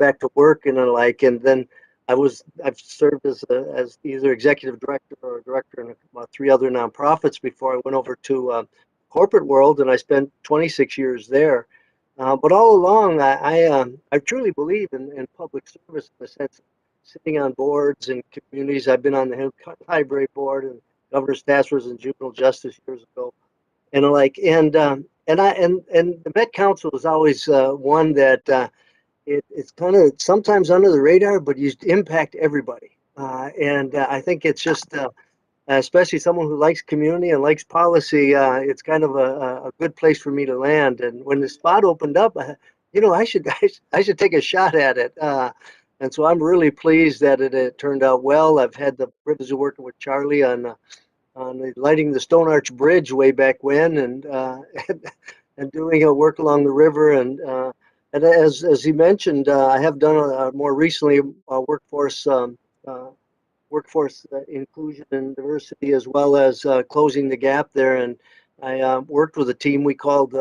back to work and the like. And then I've served as either executive director or director in about 3 other nonprofits before I went over to corporate world, and I spent 26 years there. But all along, I truly believe in public service in the sense of sitting on boards and communities. I've been on the library board and governor's task force and juvenile justice years ago, and the Met Council is always one that it's kind of sometimes under the radar, but you impact everybody. I think it's just especially someone who likes community and likes policy, it's kind of a good place for me to land. And when the spot opened up, I should take a shot at it. And so I'm really pleased that it turned out well. I've had the privilege of working with Charlie on lighting the Stone Arch Bridge way back when, and and doing work along the river. And as he mentioned, I have done more recently workforce inclusion and diversity, as well as closing the gap there. And I worked with a team we called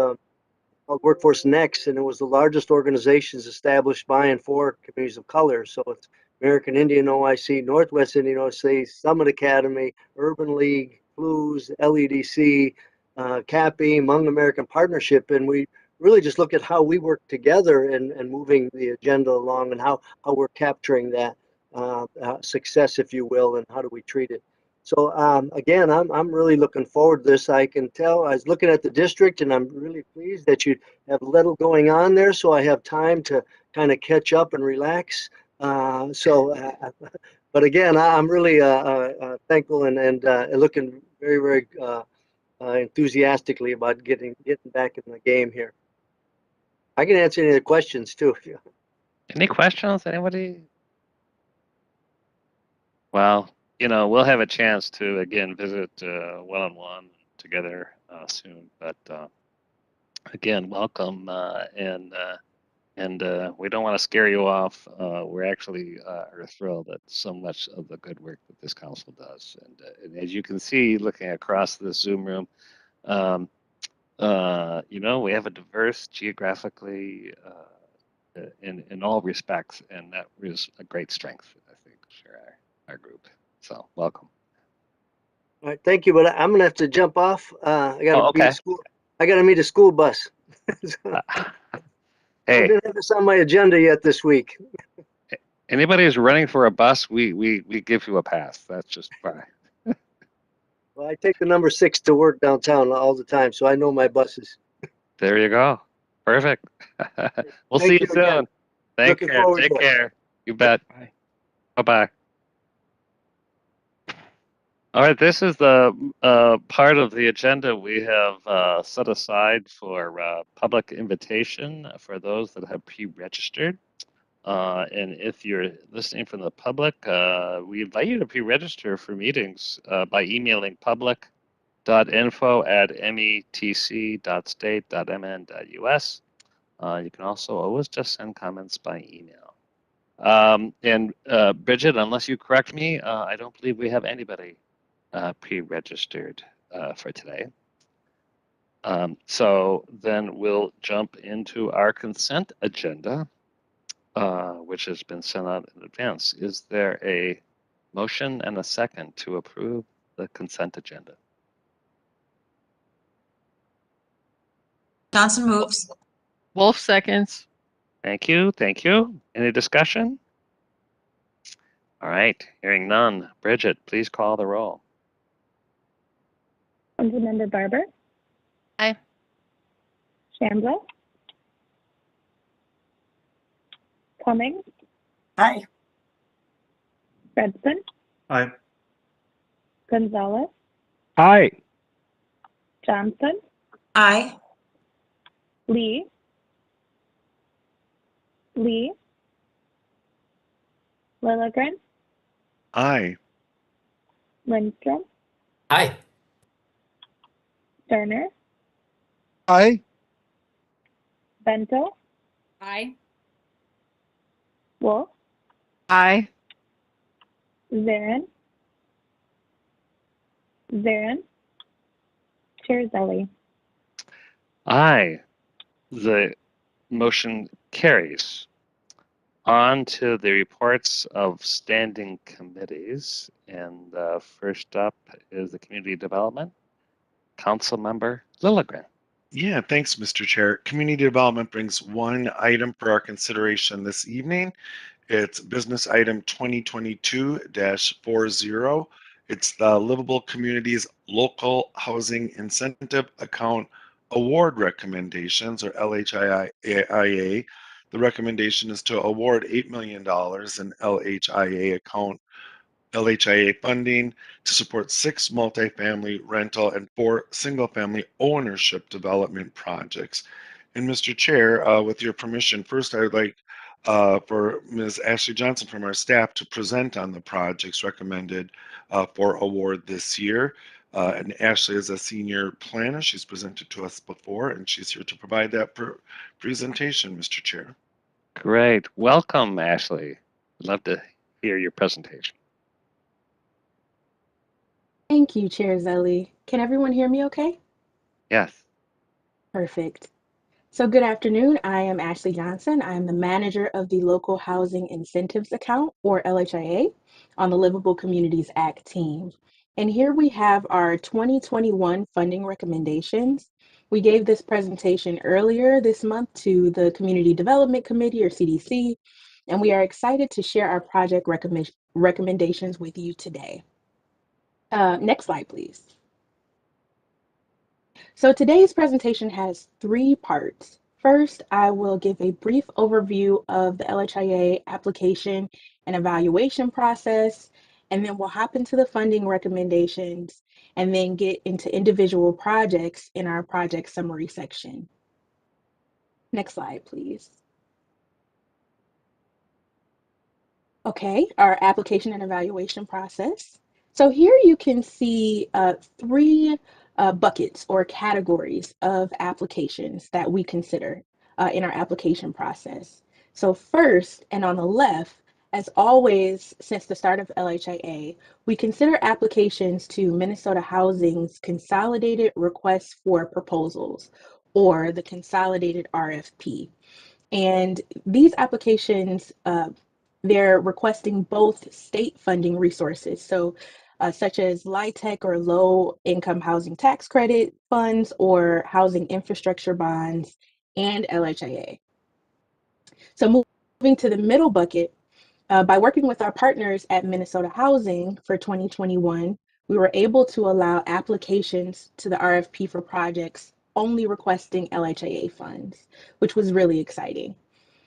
Workforce Next, and it was the largest organizations established by and for communities of color. So it's American Indian OIC, Northwest Indian OIC, Summit Academy, Urban League, Blues, LEDC, CAPI, Hmong American Partnership, and we really just look at how we work together and moving the agenda along, and how we're capturing that success, if you will, and how do we treat it. So again, I'm really looking forward to this. I can tell, I was looking at the district, and I'm really pleased that you have little going on there, so I have time to kind of catch up and relax. But again, I'm really thankful and looking very, very enthusiastically about getting back in the game here. I can answer any of the questions too. Any questions, anybody? Well, we'll have a chance to again visit one-on-one together soon. But again, welcome, and we don't want to scare you off. We're actually are thrilled at so much of the good work that this council does. And as you can see, looking across the Zoom room, we have a diverse geographically in all respects, and that is a great strength, I think, for our group. So welcome. All right, thank you. But I'm gonna have to jump off. I got to meet a school. I got to meet a school bus. Hey, I didn't have this on my agenda yet this week. Anybody who's running for a bus, we give you a pass. That's just fine. Well, I take the number 6 to work downtown all the time, so I know my buses. There you go. Perfect. We'll see you soon. Again. Thank you. Take care. You bet. Bye. Bye-bye. All right, this is the part of the agenda we have set aside for public invitation for those that have pre-registered. And if you're listening from the public, we invite you to pre-register for meetings by emailing public.info@metc.state.mn.us. You can also always just send comments by email. And Bridget, unless you correct me, I don't believe we have anybody pre-registered for today. So then we'll jump into our consent agenda, which has been sent out in advance. Is there a motion and a second to approve the consent agenda? Johnson moves. Wolf seconds. Thank you. Thank you. Any discussion? All right. Hearing none. Bridget, please call the roll. Councilmember Barber. Aye. Shambla. Cummings. Aye. Fredson. Aye. Gonzalez. Aye. Johnson. Aye. Lee. Lilligren. Aye. Lindstrom. Aye. Turner. Aye. Bento. Aye. Wolf. Aye. Zarin. Chair Zelli. Aye. The motion carries. On to the reports of standing committees. And first up is the Community Development. Council Member Lilligren. Yeah, thanks, Mr. Chair. Community Development brings one item for our consideration this evening. It's business item 2022-40. It's the Livable Communities Local Housing Incentive Account Award Recommendations, or LHIA. The recommendation is to award $8 million in LHIA funding to support 6 multifamily rental and 4 single-family ownership development projects. And Mr. Chair, with your permission, first I would like for Ms. Ashley Johnson from our staff to present on the projects recommended for award this year. And Ashley is a senior planner. She's presented to us before, and she's here to provide that presentation, Mr. Chair. Great. Welcome, Ashley. I'd love to hear your presentation. Thank you, Chair Zelli. Can everyone hear me okay? Yes. Perfect. So good afternoon. I am Ashley Johnson. I am the manager of the Local Housing Incentives Account, or LHIA, on the Livable Communities Act team. And here we have our 2021 funding recommendations. We gave this presentation earlier this month to the Community Development Committee, or CDC, and we are excited to share our project recommendations with you today. Next slide, please. So today's presentation has 3 parts. First, I will give a brief overview of the LHIA application and evaluation process, and then we'll hop into the funding recommendations and then get into individual projects in our project summary section. Next slide, please. Okay, our application and evaluation process. So here you can see 3 buckets or categories of applications that we consider in our application process. So first, and on the left, as always, since the start of LHIA, we consider applications to Minnesota Housing's Consolidated Requests for Proposals, or the Consolidated RFP. And these applications, they're requesting both state funding resources, so such as LIHTC or low income housing tax credit funds or housing infrastructure bonds, and LHIA. So moving to the middle bucket, by working with our partners at Minnesota Housing for 2021, we were able to allow applications to the RFP for projects only requesting LHIA funds, which was really exciting.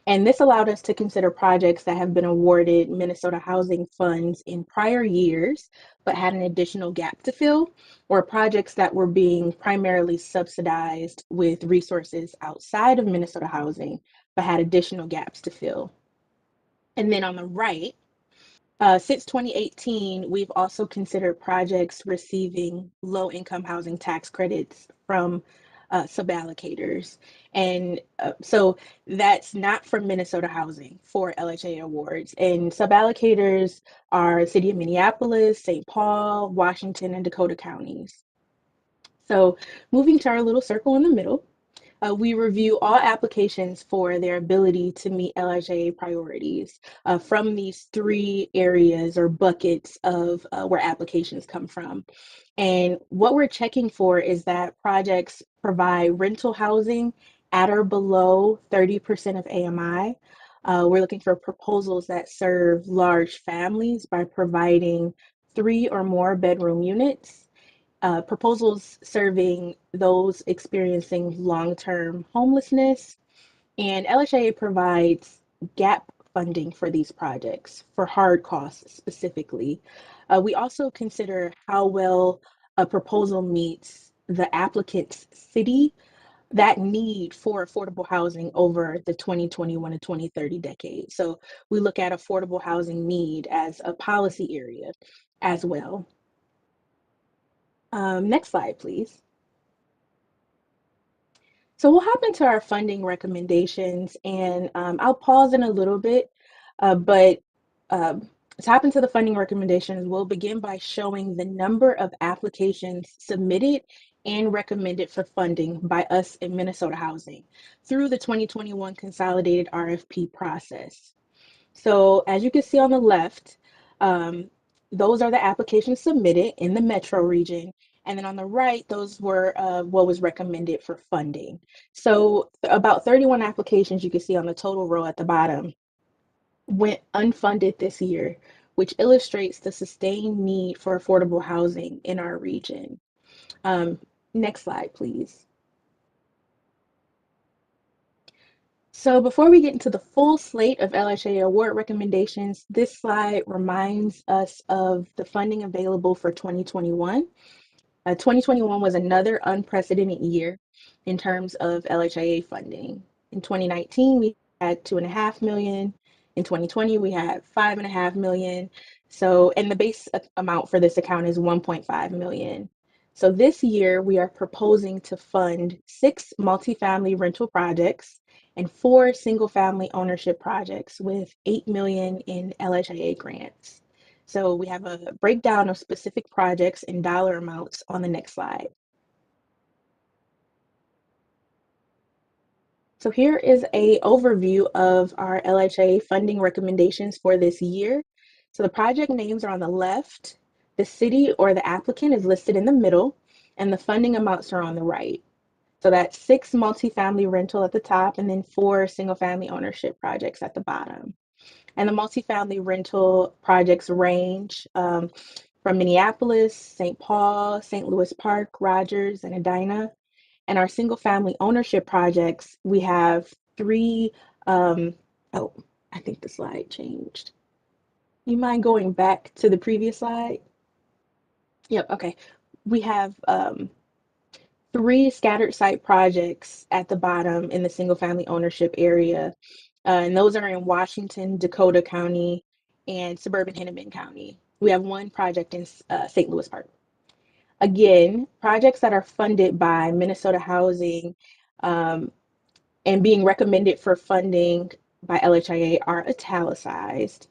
And this allowed us to consider projects that have been awarded Minnesota Housing funds in prior years, but had an additional gap to fill, or projects that were being primarily subsidized with resources outside of Minnesota Housing, but had additional gaps to fill. And then on the right, since 2018, we've also considered projects receiving low-income housing tax credits from suballocators. And so that's not from Minnesota Housing for LHA awards. And suballocators are City of Minneapolis, St. Paul, Washington, and Dakota counties. So moving to our little circle in the middle, we review all applications for their ability to meet LHIA priorities from these 3 areas or buckets of where applications come from. And what we're checking for is that projects provide rental housing at or below 30% of AMI. We're looking for proposals that serve large families by providing 3 or more bedroom units. Proposals serving those experiencing long-term homelessness, and LHIA provides gap funding for these projects for hard costs specifically. We also consider how well a proposal meets the applicant's city, that need for affordable housing over the 2021 to 2030 decade. So we look at affordable housing need as a policy area as well. Next slide, please. So we'll hop into our funding recommendations, and I'll pause in a little bit, but to hop into the funding recommendations, we'll begin by showing the number of applications submitted and recommended for funding by us in Minnesota Housing through the 2021 Consolidated RFP process. So as you can see on the left, those are the applications submitted in the metro region. And then on the right, those were what was recommended for funding. So about 31 applications you can see on the total row at the bottom went unfunded this year, which illustrates the sustained need for affordable housing in our region. Next slide, please. So before we get into the full slate of LHA award recommendations, this slide reminds us of the funding available for 2021. 2021 was another unprecedented year in terms of LHIA funding. In 2019, we had 2.5 million. In 2020, we had 5.5 million. So, and the base amount for this account is 1.5 million. So this year, we are proposing to fund 6 multifamily rental projects and 4 single-family ownership projects with 8 million in LHIA grants. So we have a breakdown of specific projects and dollar amounts on the next slide. So here is an overview of our LHA funding recommendations for this year. So the project names are on the left, the city or the applicant is listed in the middle, and the funding amounts are on the right. So that's 6 multifamily rental at the top and then 4 single family ownership projects at the bottom. And the multifamily rental projects range from Minneapolis, St. Paul, St. Louis Park, Rogers, and Edina. And our single family ownership projects, we have 3, oh, I think the slide changed. You mind going back to the previous slide? Yep, okay. We have 3 scattered site projects at the bottom in the single family ownership area. And those are in Washington, Dakota County, and Suburban Hennepin County. We have 1 project in St. Louis Park. Again, projects that are funded by Minnesota Housing and being recommended for funding by LHIA are italicized.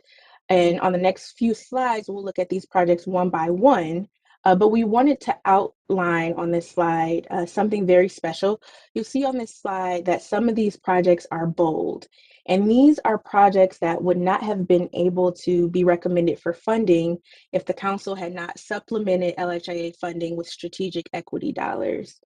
And on the next few slides, we'll look at these projects one by one. But we wanted to outline on this slide something very special. You'll see on this slide that some of these projects are bold. And these are projects that would not have been able to be recommended for funding if the council had not supplemented LHIA funding with strategic equity dollars.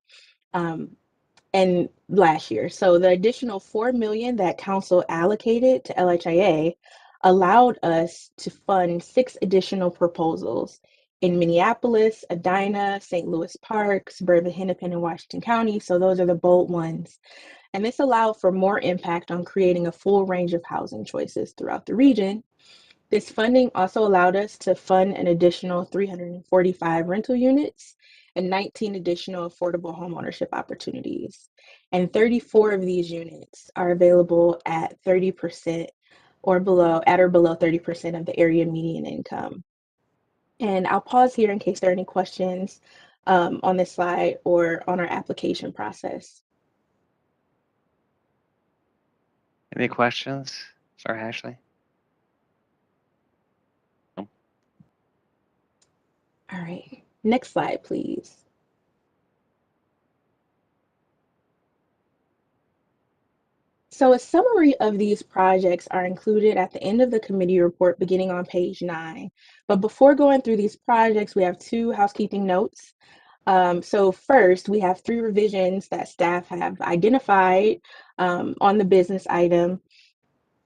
And last year. So the additional 4 million that council allocated to LHIA allowed us to fund 6 additional proposals in Minneapolis, Edina, St. Louis Park, Suburban Hennepin, and Washington County. So those are the bold ones. And this allowed for more impact on creating a full range of housing choices throughout the region. This funding also allowed us to fund an additional 345 rental units and 19 additional affordable homeownership opportunities. And 34 of these units are available at 30% or below, at or below 30% of the area median income. And I'll pause here in case there are any questions on this slide or on our application process. Any questions for Ashley? No. All right, next slide, please. So a summary of these projects are included at the end of the committee report beginning on page 9. But before going through these projects, we have 2 housekeeping notes. So first, we have 3 revisions that staff have identified on the business item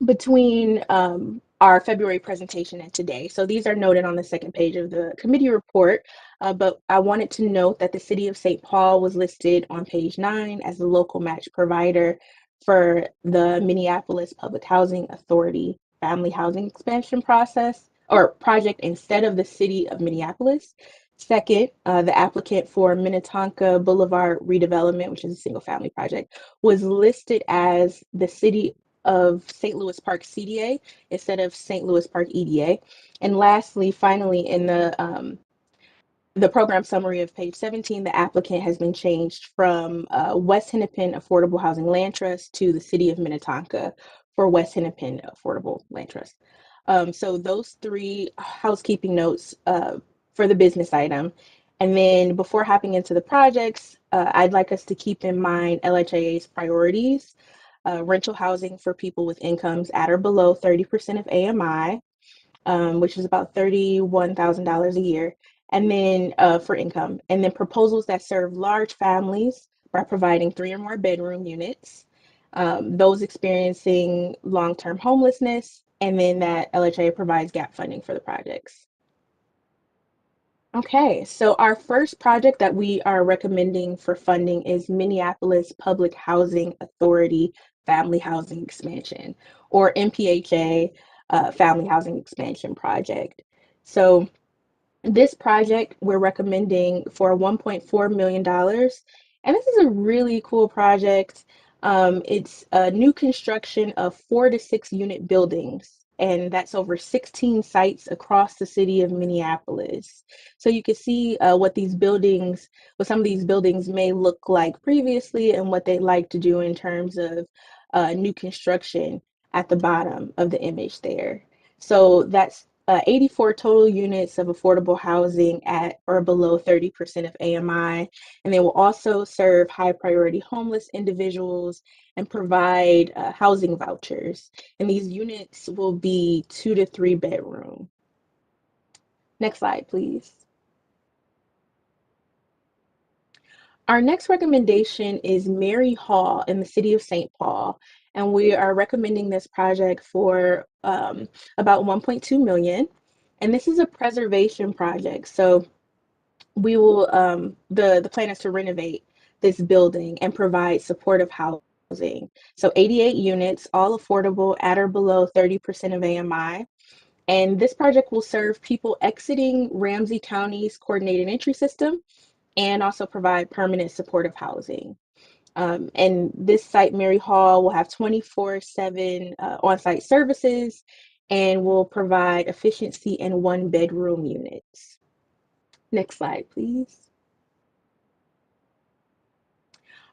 between our February presentation and today. So these are noted on the second page of the committee report, but I wanted to note that the city of St. Paul was listed on page 9 as the local match provider for the Minneapolis Public Housing Authority family housing expansion process or project instead of the city of Minneapolis. Second, the applicant for Minnetonka Boulevard redevelopment, which is a single family project, was listed as the city of St. Louis Park CDA instead of St. Louis Park EDA. And lastly, finally, in the program summary of page 17, the applicant has been changed from West Hennepin Affordable Housing Land Trust to the City of Minnetonka for West Hennepin Affordable Land Trust. So those 3 housekeeping notes for the business item. And then before hopping into the projects, I'd like us to keep in mind LHIA's priorities. rental housing for people with incomes at or below 30% of AMI, which is about $31,000 a year, and then for income, and then proposals that serve large families by providing 3 or more bedroom units, those experiencing long-term homelessness, and then that LHA provides gap funding for the projects. Okay, so our first project that we are recommending for funding is Minneapolis Public Housing Authority Family Housing Expansion, or MPHA Family Housing Expansion Project. So this project we're recommending for $1.4 million. And this is a really cool project. It's a new construction of 4 to 6 unit buildings, and that's over 16 sites across the city of Minneapolis. So you can see what some of these buildings may look like previously and what they like to do in terms of new construction at the bottom of the image there. So that's 84 total units of affordable housing at or below 30% of AMI. And they will also serve high priority homeless individuals and provide housing vouchers. And these units will be 2 to 3 bedroom. Next slide, please. Our next recommendation is Mary Hall in the city of St. Paul, and we are recommending this project for about $1.2 million. And this is a preservation project. So we will, the plan is to renovate this building and provide supportive housing. So 88 units, all affordable at or below 30% of AMI. And this project will serve people exiting Ramsey County's coordinated entry system and also provide permanent supportive housing. And this site, Mary Hall, will have 24/7 on-site services and will provide efficiency and 1 bedroom units. Next slide, please.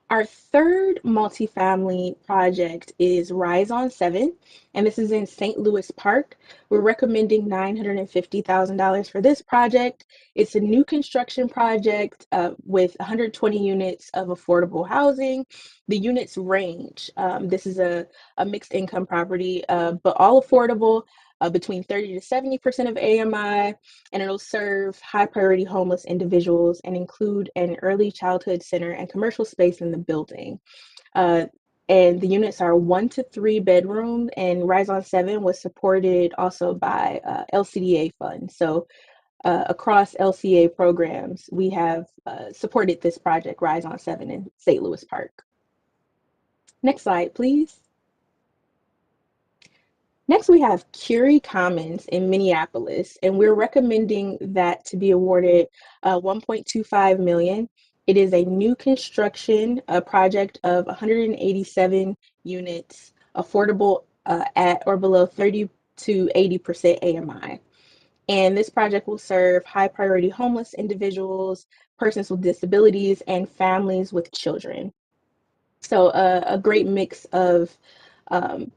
Our third multifamily project is Rise on 7, and this is in St. Louis Park. We're recommending $950,000 for this project. It's a new construction project with 120 units of affordable housing. The units range. This is a mixed income property, but all affordable. Between 30 to 70% of AMI, and it'll serve high priority homeless individuals and include an early childhood center and commercial space in the building. And the units are 1 to 3 bedroom, and Rise on 7 was supported also by LCDA funds. So across LCA programs, we have supported this project, Rise on 7 in St. Louis Park. Next slide, please. Next, we have Curie Commons in Minneapolis, and we're recommending that to be awarded $1.25 million. It is a new construction project of 187 units, affordable at or below 30 to 80% AMI. And this project will serve high priority homeless individuals, persons with disabilities, and families with children. So a great mix of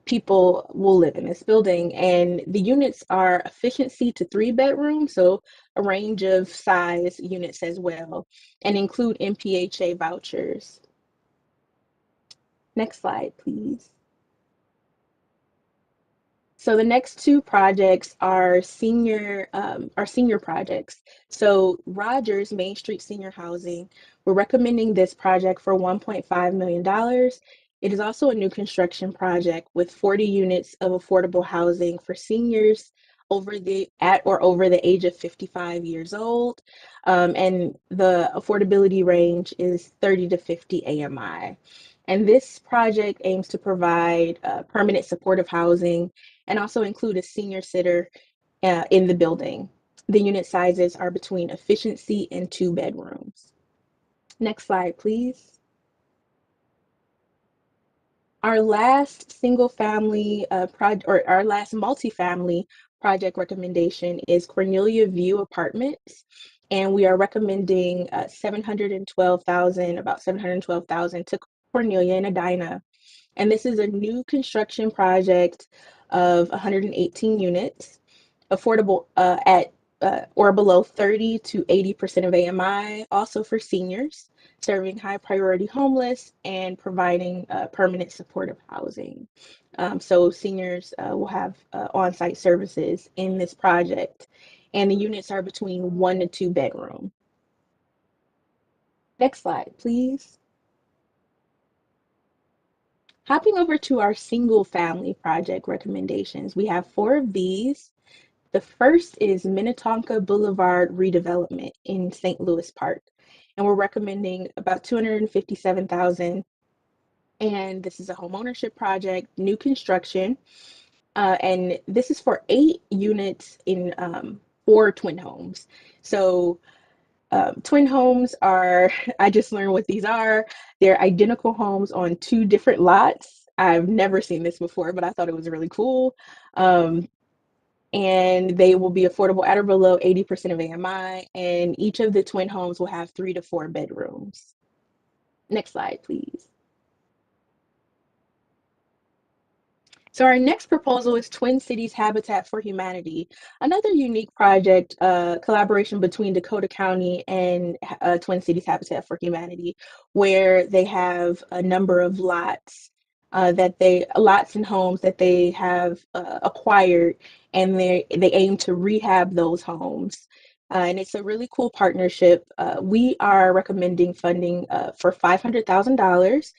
people will live in this building, and the units are efficiency to 3 bedrooms, so a range of size units as well, and include MPHA vouchers. Next slide, please. So the next 2 projects are senior projects. So Rogers Main Street Senior Housing, we're recommending this project for $1.5 million. It is also a new construction project with 40 units of affordable housing for seniors at or over the age of 55 years old. And the affordability range is 30 to 50 AMI. And this project aims to provide permanent supportive housing and also include a senior sitter in the building. The unit sizes are between efficiency and 2 bedrooms. Next slide, please. Our last single-family our last multifamily project recommendation is Cornelia View Apartments, and we are recommending about $712,000 to Cornelia and Edina. And this is a new construction project of 118 units, affordable at or below 30 to 80% of AMI, also for seniors, serving high priority homeless and providing permanent supportive housing. So seniors will have on-site services in this project, and the units are between 1 to 2 bedroom. Next slide, please. Hopping over to our single family project recommendations, we have 4 of these. The first is Minnetonka Boulevard redevelopment in St. Louis Park, and we're recommending about $257,000. And this is a homeownership project, new construction, and this is for 8 units in 4 twin homes. So twin homes are, I just learned what these are. They're identical homes on 2 different lots. I've never seen this before, but I thought it was really cool. And they will be affordable at or below 80% of AMI, and each of the twin homes will have 3 to 4 bedrooms. Next slide, please. So our next proposal is Twin Cities Habitat for Humanity, another unique project, collaboration between Dakota County and Twin Cities Habitat for Humanity, where they have a number of lots lots and homes that they have acquired, and they aim to rehab those homes. And it's a really cool partnership. We are recommending funding for $500,000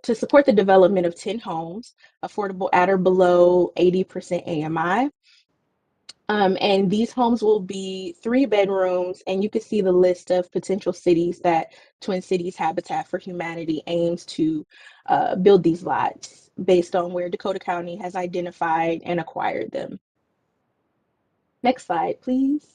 to support the development of 10 homes, affordable at or below 80% AMI. And these homes will be 3 bedrooms, and you can see the list of potential cities that Twin Cities Habitat for Humanity aims to build these lots based on where Dakota County has identified and acquired them. Next slide, please.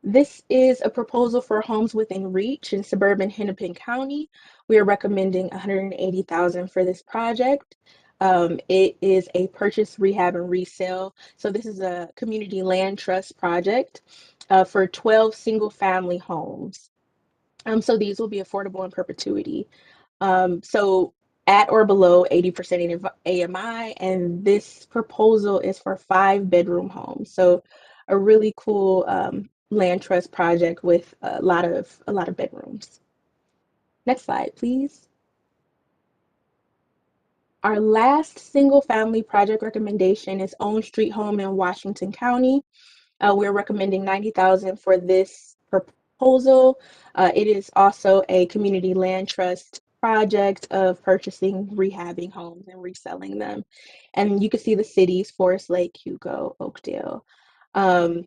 This is a proposal for homes within reach in suburban Hennepin County. We are recommending $180,000 for this project. It is a purchase, rehab, and resale. So this is a community land trust project for 12 single-family homes. So these will be affordable in perpetuity. So at or below 80% AMI, and this proposal is for 5-bedroom homes. So a really cool land trust project with a lot of bedrooms. Next slide, please. Our last single family project recommendation is Own Street Home in Washington County. We're recommending $90,000 for this proposal. It is also a community land trust project of purchasing, rehabbing homes and reselling them. And you can see the cities: Forest Lake, Hugo, Oakdale. And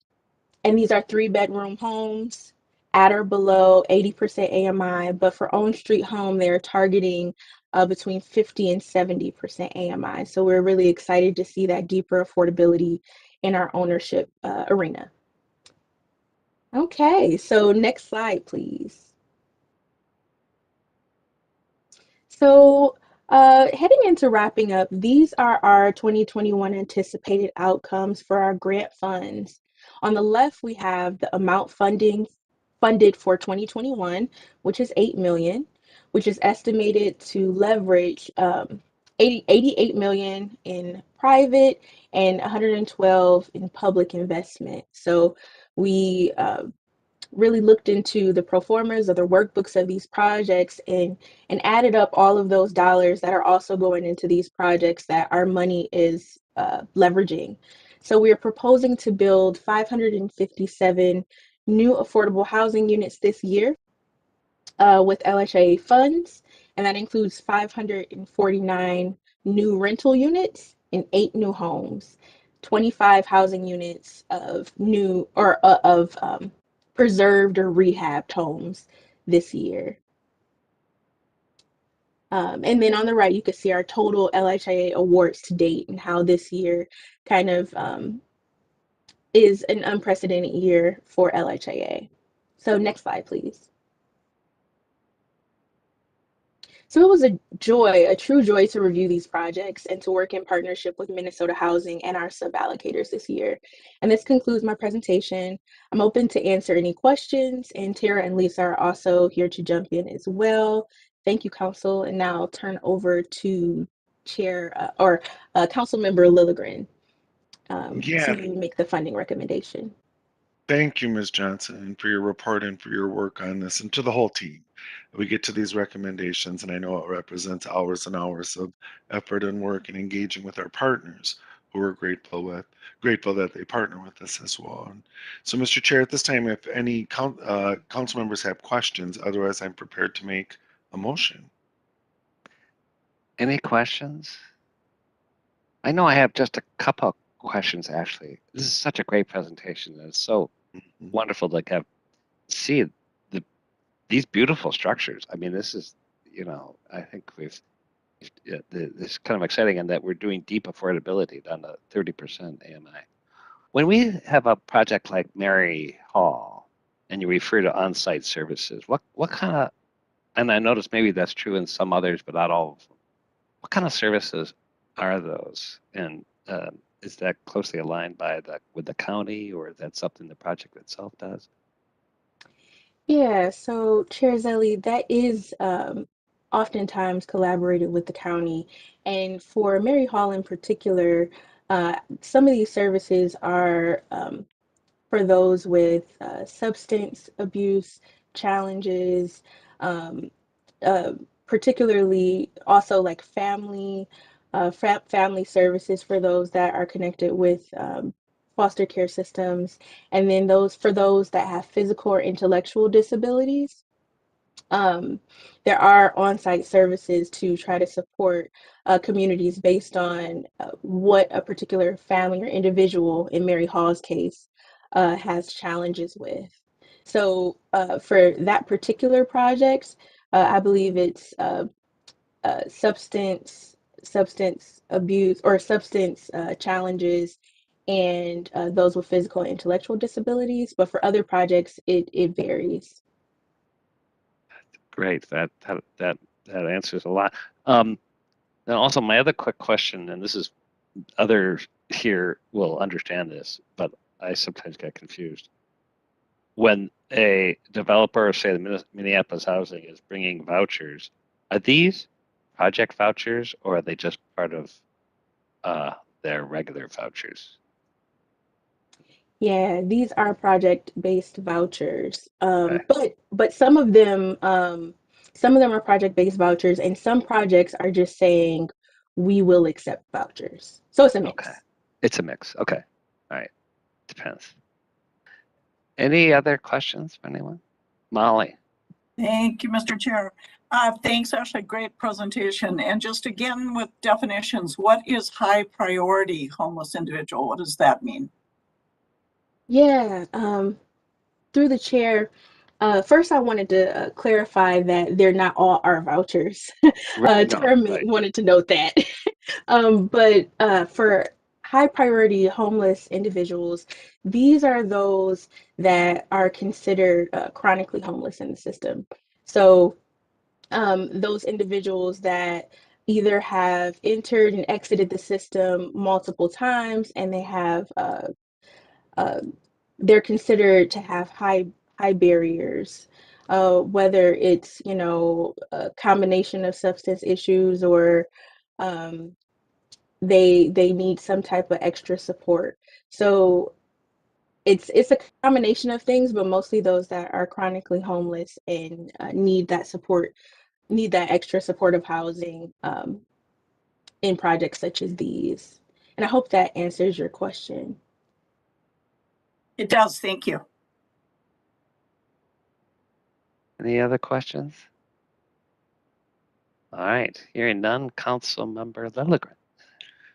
these are 3-bedroom homes at or below 80% AMI, but for Own Street Home, they're targeting between 50 and 70% AMI. So we're really excited to see that deeper affordability in our ownership arena. Okay, so next slide, please. So heading into wrapping up, these are our 2021 anticipated outcomes for our grant funds. On the left, we have the amount funded for 2021, which is $8 million, which is estimated to leverage 88 million in private and 112 in public investment. So we really looked into the pro formas or the workbooks of these projects and added up all of those dollars that are also going into these projects that our money is leveraging. So we are proposing to build 557 new affordable housing units this year with LHA funds, and that includes 549 new rental units and 8 new homes, 25 housing units of new or of preserved or rehabbed homes this year. And then on the right, you can see our total LHIA awards to date and how this year kind of is an unprecedented year for LHIA. So next slide, please. So it was a joy, a true joy to review these projects and to work in partnership with Minnesota Housing and our sub-allocators this year. And this concludes my presentation. I'm open to answer any questions, and Tara and Lisa are also here to jump in as well. Thank you, Council. And now I'll turn over to Council Member Lilligren. Yeah, to make the funding recommendation. thank you, Ms. Johnson, for your report and for your work on this, and to the whole team. We get to these recommendations, and I know it represents hours and hours of effort and work and engaging with our partners, who we're grateful that they partner with us as well. And so, Mr. Chair, at this time, if any council members have questions, otherwise I'm prepared to make a motion. Any questions? I know I have just a couple questions, actually. This is such a great presentation. And it's so Mhm. wonderful to see these beautiful structures. I mean, this is, I think this is kind of exciting in that we're doing deep affordability down to 30% AMI. When we have a project like Mary Hall and you refer to on-site services, what kind of, and I noticed maybe that's true in some others, but not all of them. What kind of services are those? And is that closely aligned with the county, or is that something the project itself does? Yeah, so Chair Zelli, that is oftentimes collaborated with the county. And for Mary Hall in particular, some of these services are for those with substance abuse challenges, um, particularly also like family services for those that are connected with foster care systems, and then for those that have physical or intellectual disabilities. Um, there are on-site services to try to support communities based on what a particular family or individual, in Mary Hall's case, has challenges with. So for that particular project, I believe it's substance abuse or substance challenges and those with physical and intellectual disabilities. But for other projects, it varies. Great, that answers a lot. And also, my other quick question, and this is others here will understand this, but I sometimes get confused. When a developer, say the Minneapolis Housing, is bringing vouchers, are these project vouchers or are they just part of their regular vouchers? Yeah, these are project-based vouchers. Okay. But some of them are project-based vouchers, and some projects are just saying we will accept vouchers. So it's a Okay. mix. It's a mix. Okay. All right. Depends. Any other questions for anyone? Molly. Thank you, Mr. Chair. Thanks, Ashley. Great presentation. And just again with definitions, what is high priority homeless individual? What does that mean? Yeah, through the chair, first I wanted to clarify that they're not all our vouchers. Right. No, Term right. wanted to note that. But for high priority homeless individuals, these are those that are considered chronically homeless in the system. So those individuals that either have entered and exited the system multiple times and they have uh, they're considered to have high barriers, whether it's a combination of substance issues or um, they need some type of extra support. So it's a combination of things, but mostly those that are chronically homeless and need that support, need that extra supportive housing in projects such as these. And I hope that answers your question. It does. Thank you. Any other questions? All right. Hearing none, Council Member Lilligren.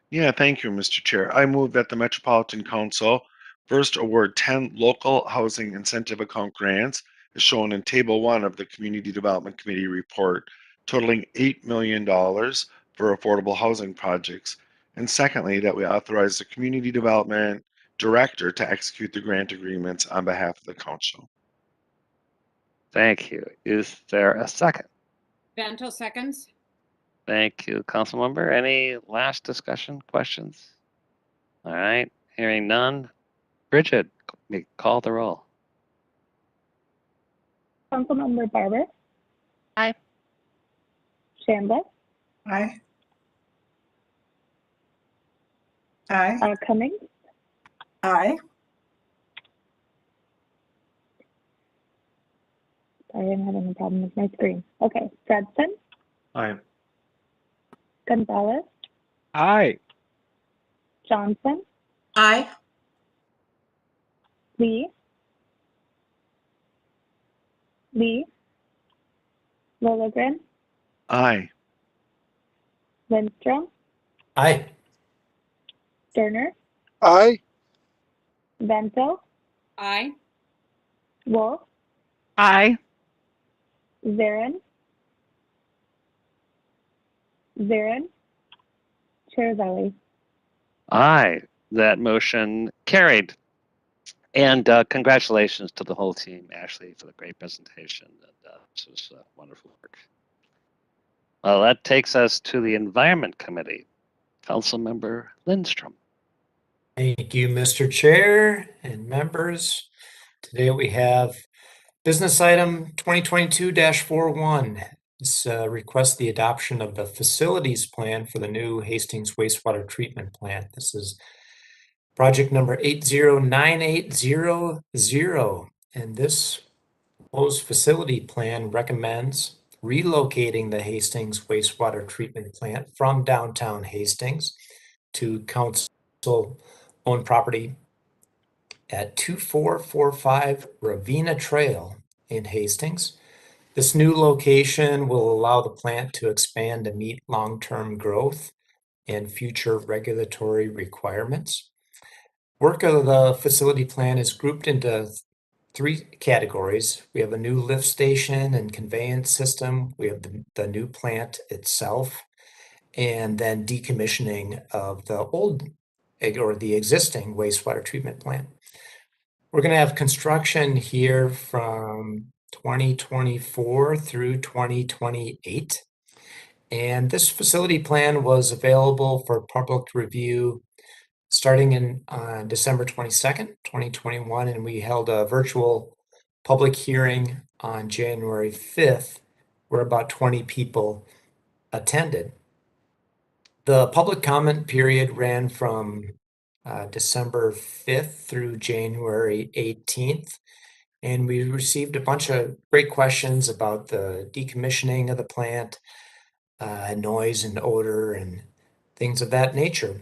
Yeah, thank you, Mr. Chair. I move that the Metropolitan Council first award 10 local housing incentive account grants as shown in Table 1 of the Community Development Committee report, totaling $8 million for affordable housing projects. And secondly, that we authorize the Community Development Director to execute the grant agreements on behalf of the Council. Thank you. Is there a second? Bento seconds. Thank you, Council Member. Any last discussion, questions? All right. Hearing none. Bridget, call the roll. Councilmember Barber. Aye. Shamba. Aye. Aye. Cummings. Aye. Sorry, I'm having a problem with my screen. Okay, Fredson, Aye. Gonzalez, Aye. Johnson, Aye. Lee, Lilligren, Aye. Lindstrom, Aye. Sterner, Aye. Vento, Aye. Wolf, Aye. Zarin, Chair Zelli. Aye, that motion carried. And congratulations to the whole team, Ashley, for the great presentation. This was wonderful work. Well, that takes us to the Environment Committee. Councilmember Lindstrom. Thank you, Mr. Chair and members. Today we have business item 2022-41. This requests the adoption of the facilities plan for the new Hastings wastewater treatment plant. This is project number 809800, and this proposed facility plan recommends relocating the Hastings wastewater treatment plant from downtown Hastings to council-owned property at 2445 Ravenna Trail in Hastings. This new location will allow the plant to expand to meet long-term growth and future regulatory requirements. Work of the facility plan is grouped into 3 categories. We have a new lift station and conveyance system. We have the new plant itself, and then decommissioning of the old or the existing wastewater treatment plant. We're going to have construction here from 2024 through 2028. And this facility plan was available for public review starting in December 22nd, 2021, and we held a virtual public hearing on January 5th, where about 20 people attended. The public comment period ran from December 5th through January 18th, and we received a bunch of great questions about the decommissioning of the plant, noise and odor, and things of that nature.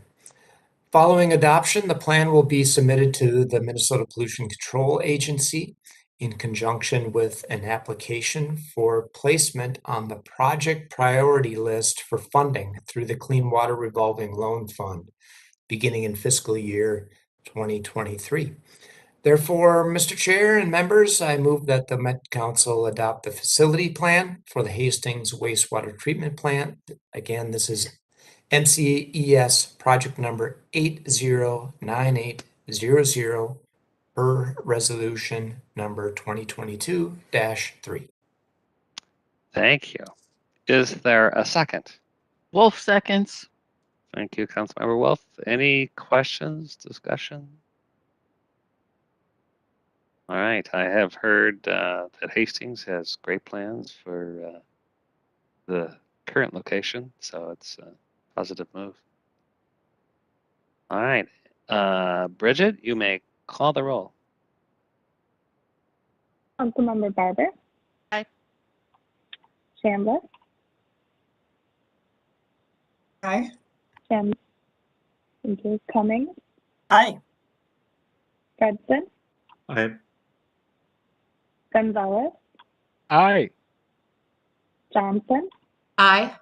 Following adoption, the plan will be submitted to the Minnesota Pollution Control Agency in conjunction with an application for placement on the project priority list for funding through the Clean Water Revolving Loan Fund, beginning in fiscal year 2023. Therefore, Mr. Chair and members, I move that the Met Council adopt the facility plan for the Hastings wastewater treatment plant. Again, this is MCES project number 809800 per resolution number 2022-3. Thank you. Is there a second? Wolf seconds. Thank you, Councilmember Wolf. Any questions, discussion? All right, I have heard that Hastings has great plans for the current location, so it's a positive move. All right, Bridget, you may call the roll. Councilmember Barber. Aye. Chambliss, Aye. Thank you. Cummings, Aye. Fredson, Aye. Gonzalez, Aye. Johnson, Aye.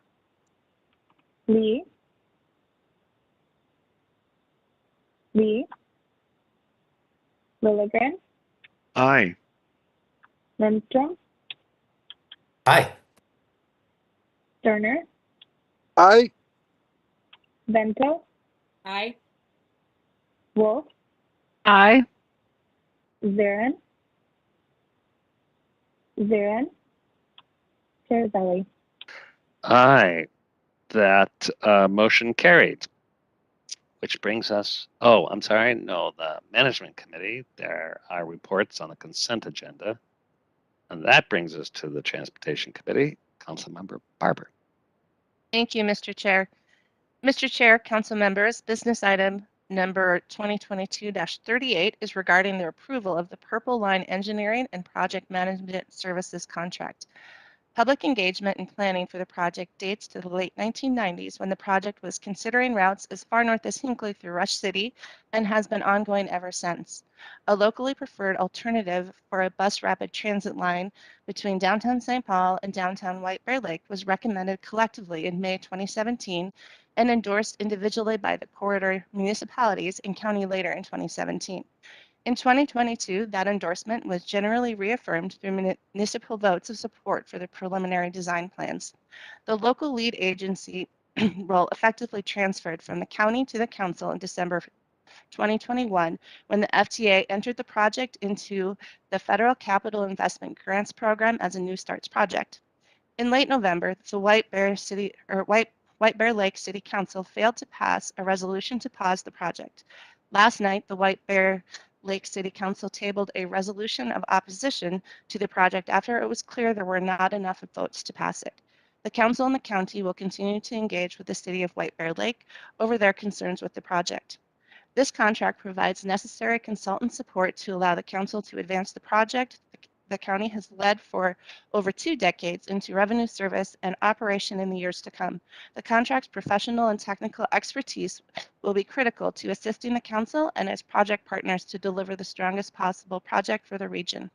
Lee, Lilligren, Aye. Lindstrom, Aye. Sterner, Aye. Vento, Aye. Wolf, Aye. Zarin, Chair Zelli. Aye, that motion carried. Which brings us, oh, I'm sorry, no, the Management Committee. There are reports on the consent agenda. And that brings us to the Transportation Committee. Councilmember Barber. Thank you, Mr. Chair. Mr. Chair, council members, business item number 2022-38 is regarding the approval of the Purple Line Engineering and Project Management Services contract. Public engagement and planning for the project dates to the late 1990s when the project was considering routes as far north as Hinckley through Rush City and has been ongoing ever since. A locally preferred alternative for a bus rapid transit line between downtown St. Paul and downtown White Bear Lake was recommended collectively in May 2017 and endorsed individually by the corridor municipalities and county later in 2017. In 2022, that endorsement was generally reaffirmed through municipal votes of support for the preliminary design plans. The local lead agency role effectively transferred from the county to the council in December 2021 when the FTA entered the project into the Federal Capital Investment Grants Program as a New Starts project. In late November, the White Bear Lake City Council failed to pass a resolution to pause the project. Last night, the White Bear Lake City Council tabled a resolution of opposition to the project after it was clear there were not enough votes to pass it. The council and the county will continue to engage with the city of White Bear Lake over their concerns with the project. This contract provides necessary consultant support to allow the council to advance the project the county has led for over 2 decades into revenue service and operation in the years to come. The contract's professional and technical expertise will be critical to assisting the council and its project partners to deliver the strongest possible project for the region.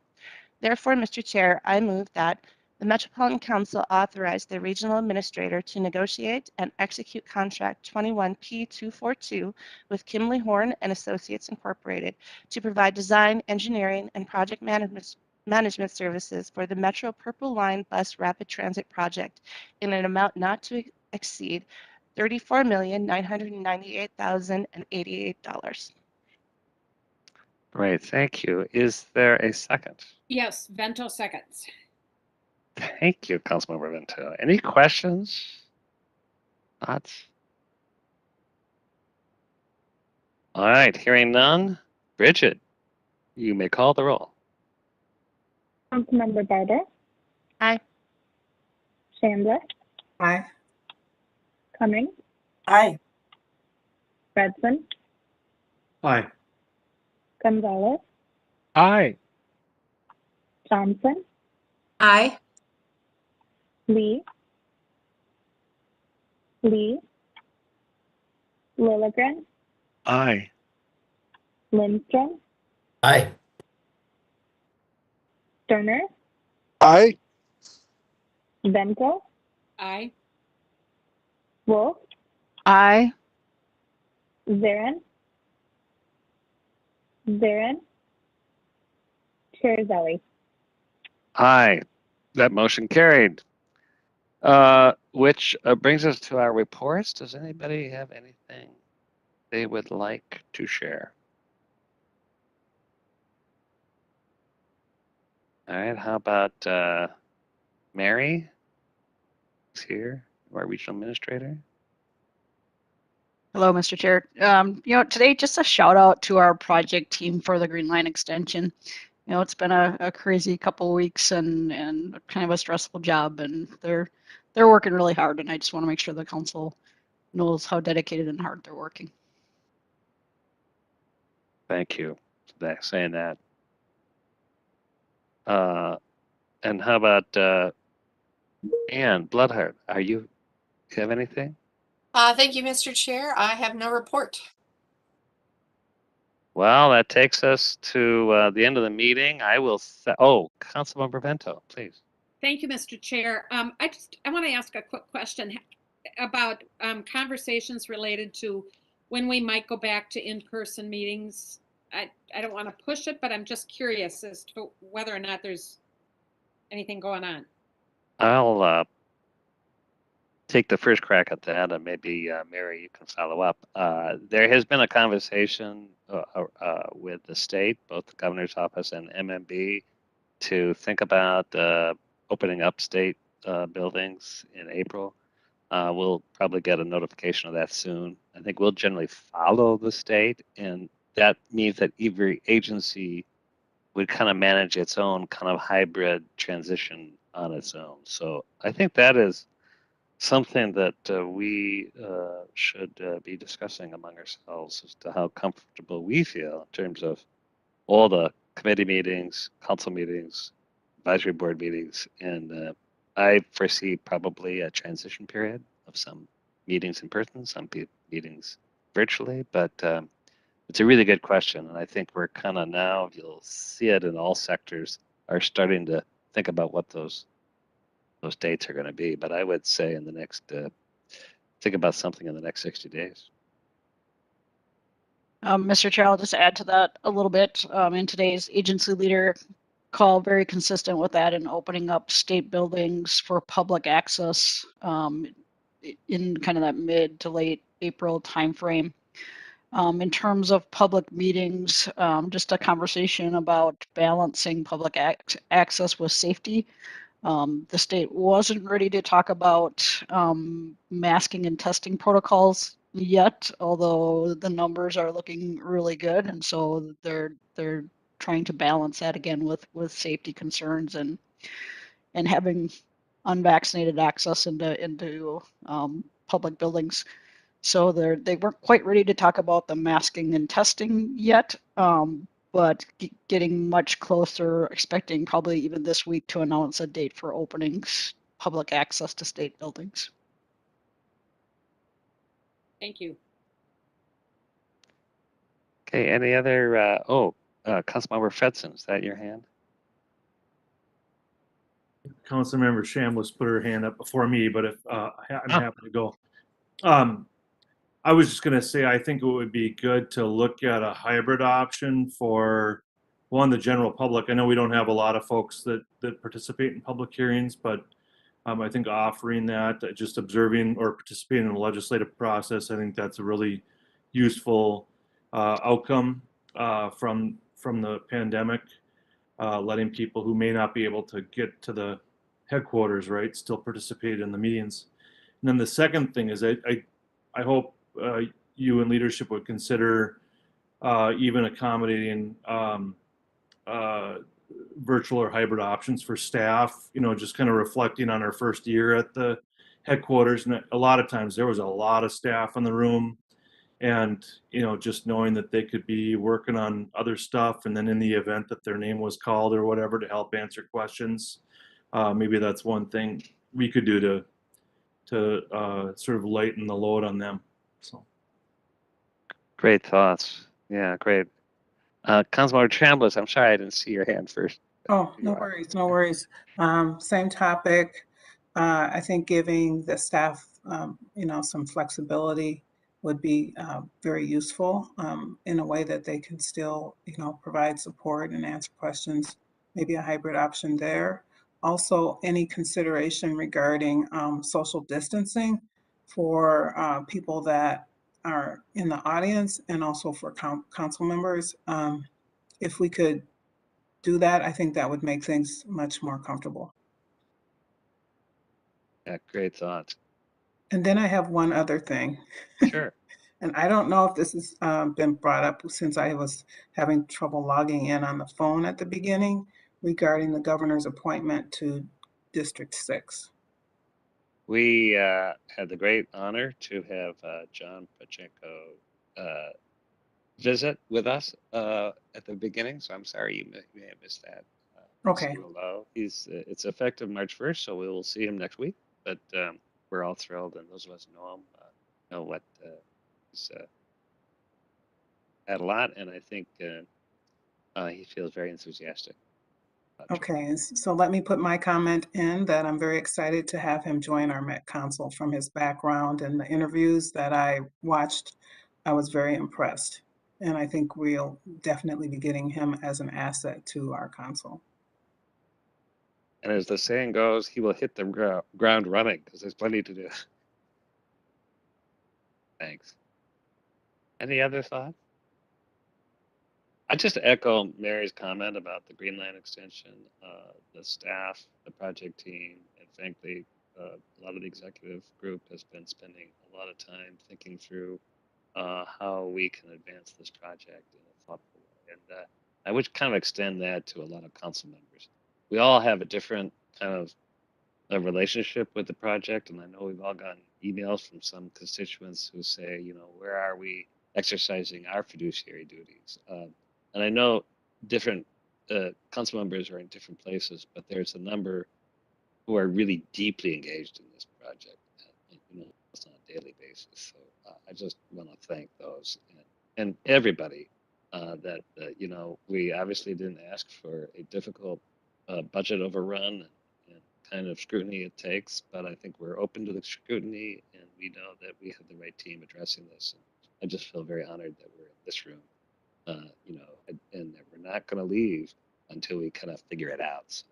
Therefore, Mr. Chair, I move that the Metropolitan Council authorize the regional administrator to negotiate and execute contract 21P242 with Kimley Horn and Associates Incorporated to provide design, engineering, and project management services for the Metro Purple Line Bus Rapid Transit Project in an amount not to exceed $34,998,088. Great, thank you. Is there a second? Yes, Vento seconds. Thank you, Councilmember Vento. Any questions? Thoughts? All right, hearing none. Bridget, you may call the roll. Councilmember Barber, Aye. Chandler, Aye. Cummings, Aye. Redson, Aye. Gonzalez, Aye. Johnson, Aye. Lee, Lilligren, Aye. Lindstrom, Aye. Sterner, Aye. Vento, Aye. Wolf, Aye. Zarin, Chair Zelli. Aye. That motion carried. Which brings us to our reports. Does anybody have anything they would like to share? All right, how about Mary? Is here, our regional administrator. Hello, Mr. Chair. Today, just a shout out to our project team for the Green Line extension. It's been a crazy couple of weeks and kind of a stressful job, and they're working really hard, and I just want to make sure the council knows how dedicated and hard they're working. Thank you for saying that. And how about Ann Bloodhart? You have anything? Thank you, Mr. Chair. I have no report. Well, that takes us to the end of the meeting. I will say, Councilmember Vento, please. Thank you, Mr. Chair. I want to ask a quick question about conversations related to when we might go back to in-person meetings. I don't want to push it, but I'm just curious as to whether or not there's anything going on. I'll take the first crack at that, and maybe Mary, you can follow up. There has been a conversation with the state, both the governor's office and MMB, to think about opening up state buildings in April. We'll probably get a notification of that soon. I think we'll generally follow the state, and that means that every agency would kind of manage its own kind of hybrid transition on its own. So I think that is something that we should be discussing among ourselves as to how comfortable we feel in terms of all the committee meetings, council meetings, advisory board meetings, and I foresee probably a transition period of some meetings in person, some meetings virtually, but it's a really good question, and I think we're kind of now, you'll see it in all sectors, are starting to think about what those dates are going to be. But I would say in the next, think about something in the next 60 days. Mr. Chair, I'll just add to that a little bit. In today's agency leader call, very consistent with that in opening up state buildings for public access in kind of that mid to late April timeframe. In terms of public meetings, just a conversation about balancing public access with safety. The state wasn't ready to talk about masking and testing protocols yet, although the numbers are looking really good, and so they're trying to balance that again with safety concerns and having unvaccinated access into public buildings. So they weren't quite ready to talk about the masking and testing yet, but getting much closer, expecting probably even this week to announce a date for openings, public access to state buildings. Thank you. Okay, any other, Councilmember Fedson, is that your hand? Councilmember Shambliss put her hand up before me, but if I'm happy to go. I was just going to say, I think it would be good to look at a hybrid option for, one, the general public. I know we don't have a lot of folks that participate in public hearings, but I think offering that, just observing or participating in the legislative process, I think that's a really useful outcome from the pandemic, letting people who may not be able to get to the headquarters, right, still participate in the meetings. And then the second thing is I hope you and leadership would consider even accommodating virtual or hybrid options for staff, just kind of reflecting on our first year at the headquarters. And a lot of times there was a lot of staff in the room, and, just knowing that they could be working on other stuff. And then in the event that their name was called or whatever, to help answer questions, maybe that's one thing we could do to sort of lighten the load on them. So. Great thoughts. Yeah, great. Councilmember Chambliss, I'm sorry I didn't see your hand first. Oh, no worries, no worries. Same topic. I think giving the staff, some flexibility would be very useful in a way that they can still, provide support and answer questions. Maybe a hybrid option there. Also, any consideration regarding social distancing for people that are in the audience, and also for council members. If we could do that, I think that would make things much more comfortable. Yeah, great thoughts. And then I have one other thing. Sure. And I don't know if this has been brought up, since I was having trouble logging in on the phone at the beginning, regarding the governor's appointment to District 6. We had the great honor to have John Pacheco visit with us at the beginning, so I'm sorry you may have missed that. Okay. It's effective March 1st, so we will see him next week, but we're all thrilled, and those of us who know him know what he's had a lot, and I think he feels very enthusiastic. Okay, and so let me put my comment in that I'm very excited to have him join our Met Council. From his background and the interviews that I watched, I was very impressed. And I think we'll definitely be getting him as an asset to our council. And as the saying goes, he will hit the ground running, because there's plenty to do. Thanks. Any other thoughts? I just echo Mary's comment about the Green Line extension, the staff, the project team, and frankly, a lot of the executive group has been spending a lot of time thinking through how we can advance this project in a thoughtful way. And I would kind of extend that to a lot of council members. We all have a different kind of a relationship with the project, and I know we've all gotten emails from some constituents who say, you know, where are we exercising our fiduciary duties? And I know different council members are in different places, but there's a number who are really deeply engaged in this project, you know, it's on a daily basis. So I just want to thank those and everybody that you know, we obviously didn't ask for a difficult budget overrun and kind of scrutiny it takes, but I think we're open to the scrutiny, and we know that we have the right team addressing this. And I just feel very honored that we're in this room, you know, and that we're not going to leave until we kind of figure it out. So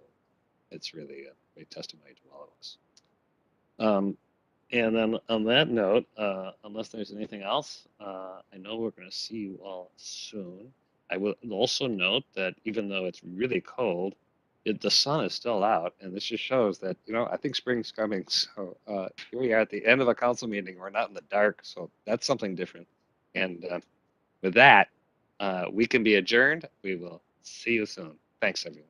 it's really a great testimony to all of us. And then on that note, unless there's anything else, I know we're going to see you all soon. I will also note that even though it's really cold, the sun is still out, and this just shows that, you know, I think spring's coming. So here we are at the end of a council meeting. We're not in the dark, so that's something different. And with that, we can be adjourned. We will see you soon. Thanks, everyone.